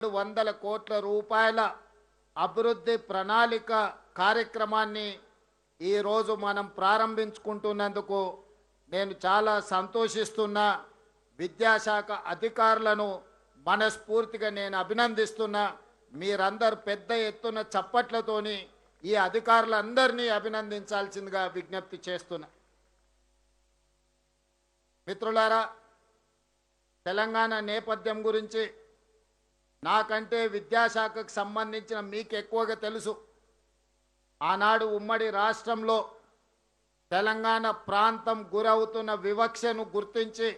వందల కోట్ల రూపాయల అభివృద్ధి ప్రణాళిక కార్యక్రమాన్ని ఈరోజు మనం ప్రారంభించుకుంటున్నందుకు నేను చాలా సంతోషిస్తున్నా. విద్యాశాఖ అధికారులను మనస్ఫూర్తిగా నేను అభినందిస్తున్నా. మీరందరూ పెద్ద ఎత్తున చప్పట్లతోని ఈ అధికారులందరినీ అభినందించాల్సిందిగా విజ్ఞప్తి చేస్తున్నా. మిత్రులారా, తెలంగాణ నేపథ్యం గురించి నాకంటే విద్యాశాఖకు సంబంధించిన మీకు ఎక్కువగా తెలుసు. ఆనాడు ఉమ్మడి రాష్ట్రంలో తెలంగాణ ప్రాంతం గురవుతున్న వివక్షను గుర్తించి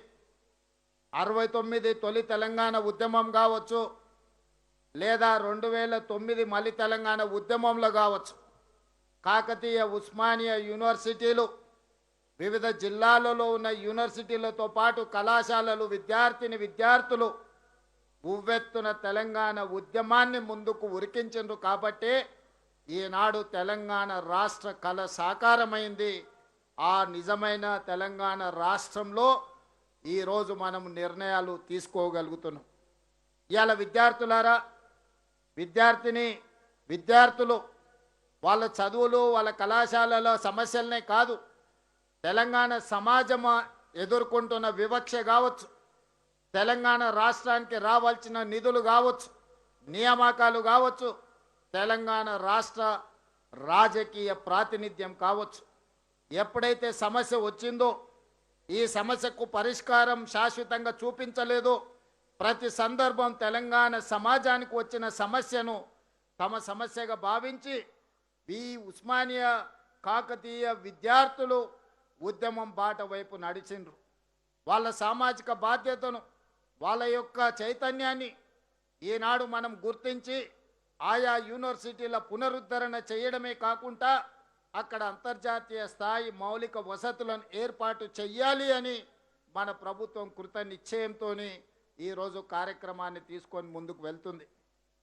69 తొలి తెలంగాణ ఉద్యమం కావచ్చు, లేదా 2009 మళ్ళీ తెలంగాణ ఉద్యమంలో కావచ్చు, కాకతీయ ఉస్మానియా యూనివర్సిటీలు, వివిధ జిల్లాలలో ఉన్న యూనివర్సిటీలతో పాటు కళాశాలలు, విద్యార్థులు ఉవ్వెత్తున తెలంగాణ ఉద్యమాన్ని ముందుకు ఉరికించిండ్రు. కాబట్టి ఈనాడు తెలంగాణ రాష్ట్ర కళ సాకారమైంది. ఆ నిజమైన తెలంగాణ రాష్ట్రంలో ఈరోజు మనం నిర్ణయాలు తీసుకోగలుగుతున్నాం. ఇవాళ విద్యార్థులారా, విద్యార్థులు వాళ్ళ చదువులు, వాళ్ళ కళాశాలల సమస్యలనే కాదు, తెలంగాణ సమాజం ఎదుర్కొంటున్న వివక్ష కావచ్చు, తెలంగాణ రాష్ట్రానికి రావాల్సిన నిధులు కావచ్చు, నియామకాలు కావచ్చు, తెలంగాణ రాష్ట్ర రాజకీయ ప్రాతినిధ్యం కావచ్చు, ఎప్పుడైతే సమస్య వచ్చిందో ఈ సమస్యకు పరిష్కారం శాశ్వతంగా చూపించలేదో, ప్రతి సందర్భం తెలంగాణ సమాజానికి వచ్చిన సమస్యను తమ సమస్యగా భావించి ఈ ఉస్మానియా కాకతీయ విద్యార్థులు ఉద్యమం బాట వైపు నడిచిండ్రు. వాళ్ళ సామాజిక బాధ్యతను, వాళ్ళ యొక్క చైతన్యాన్ని ఈనాడు మనం గుర్తించి ఆయా యూనివర్సిటీల పునరుద్ధరణ చేయడమే కాకుండా అక్కడ అంతర్జాతీయ స్థాయి మౌలిక వసతులను ఏర్పాటు చెయ్యాలి అని మన ప్రభుత్వం కృత నిశ్చయంతో ఈరోజు కార్యక్రమాన్ని తీసుకొని ముందుకు వెళ్తుంది.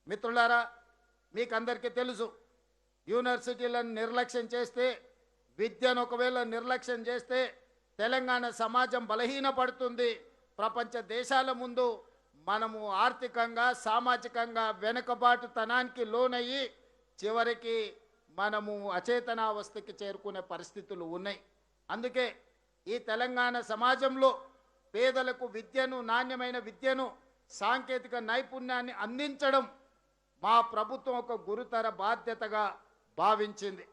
మిత్రులారా, మీకు అందరికీ తెలుసు, యూనివర్సిటీలను నిర్లక్ష్యం చేస్తే, విద్యను ఒకవేళ నిర్లక్ష్యం చేస్తే తెలంగాణ సమాజం బలహీనపడుతుంది. ప్రపంచ దేశాల ముందు మనము ఆర్థికంగా, సామాజికంగా వెనుకబాటుతనానికి లోనయ్యి చివరికి మనము అచేతనావస్థకి చేరుకునే పరిస్థితులు ఉన్నాయి. అందుకే ఈ తెలంగాణ సమాజంలో పేదలకు విద్యను, నాణ్యమైన విద్యను, సాంకేతిక నైపుణ్యాన్ని అందించడం మా ప్రభుత్వం ఒక గురుతర బాధ్యతగా భావించింది.